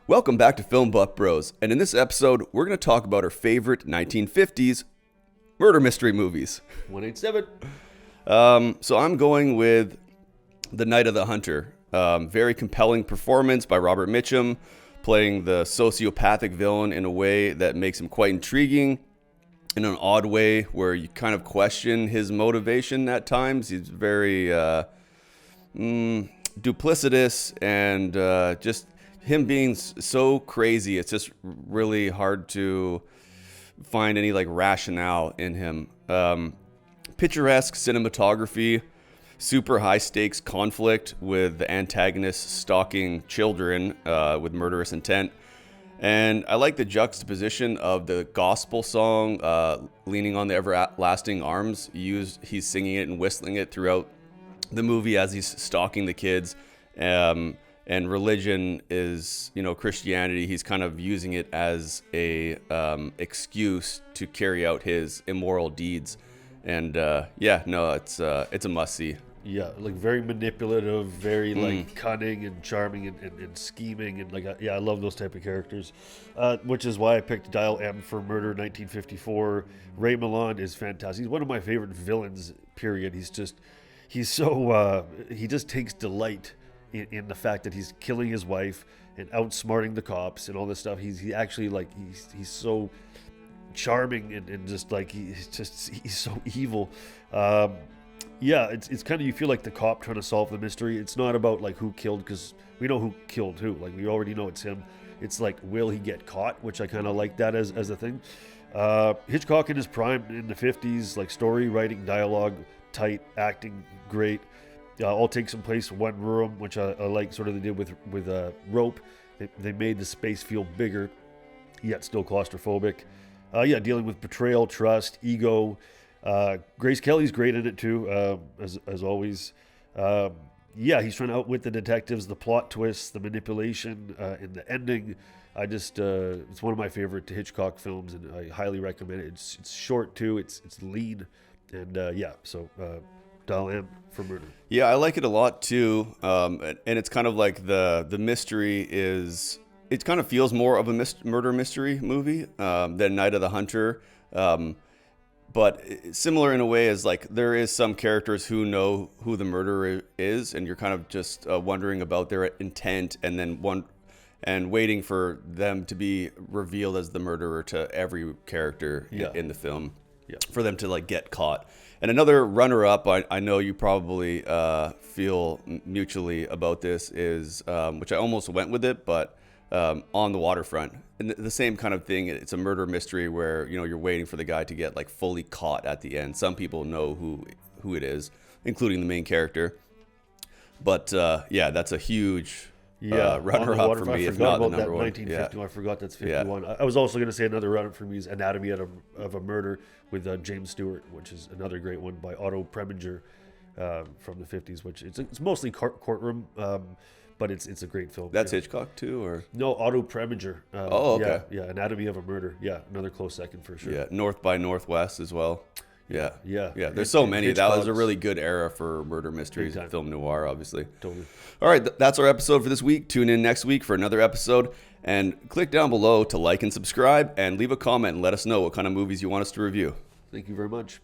Welcome back to Film Buff Bros, and in this episode, we're going to talk about our favorite 1950s murder mystery movies. 187. So I'm going with The Night of the Hunter. Very compelling performance by Robert Mitchum, playing the sociopathic villain in a way that makes him quite intriguing, in an odd way where you kind of question his motivation at times. He's very duplicitous and just him being so crazy. It's just really hard to find any like rationale in him. Picturesque cinematography, super high stakes conflict with the antagonist stalking children with murderous intent. And I like the juxtaposition of the gospel song, Leaning on the Everlasting Arms. He's singing it and whistling it throughout the movie as he's stalking the kids. And religion is, Christianity. He's kind of using it as a excuse to carry out his immoral deeds. And it's a must-see. Yeah, like very manipulative, very like cunning and charming and scheming and I love those type of characters, which is why I picked Dial M for Murder 1954. Ray Milland is fantastic. He's one of my favorite villains. Period. He just takes delight in the fact that he's killing his wife and outsmarting the cops and all this stuff. He's so charming and just like he's so evil. It's kind of, you feel like the cop trying to solve the mystery. It's not about like who killed, because we know who killed who. Like we already know it's him. It's like, will he get caught? Which I kind of like that as a thing. Hitchcock in his prime in the 50s, like story writing, dialogue tight, acting great. All takes in place in one room, which I like. Sort of they did with Rope. They made the space feel bigger, yet still claustrophobic. Dealing with betrayal, trust, ego. Grace Kelly's great in it too, as always. He's trying to outwit the detectives, the plot twists, the manipulation, and the ending. It's one of my favorite Hitchcock films, and I highly recommend it. It's short too. It's lean, and Dial M for Murder. Yeah, I like it a lot too. And it's kind of like the mystery is, it kind of feels more of a murder mystery movie than Night of the Hunter. But similar in a way as like there is some characters who know who the murderer is, and you're kind of just wondering about their intent, and then waiting for them to be revealed as the murderer to every character in the film, for them to like get caught. And another runner-up, I know you probably feel mutually about this, is which I almost went with it, but On the Waterfront. And the same kind of thing. It's a murder mystery where you're waiting for the guy to get like fully caught at the end. Some people know who it is, including the main character. But that's a huge runner-up for me, if not the number one. 1951. I forgot that's 51. Yeah. I was also going to say another runner for me is Anatomy of a Murder with James Stewart, which is another great one by Otto Preminger from the 50s. Which it's mostly courtroom. But it's a great film. That's Hitchcock too, or no? Otto Preminger. Okay. Anatomy of a Murder. Yeah, another close second for sure. Yeah, North by Northwest as well. Yeah. There's so many. Hitchcock's, that was a really good era for murder mysteries, film noir, obviously. Totally. All right, that's our episode for this week. Tune in next week for another episode, and click down below to like and subscribe, and leave a comment and let us know what kind of movies you want us to review. Thank you very much.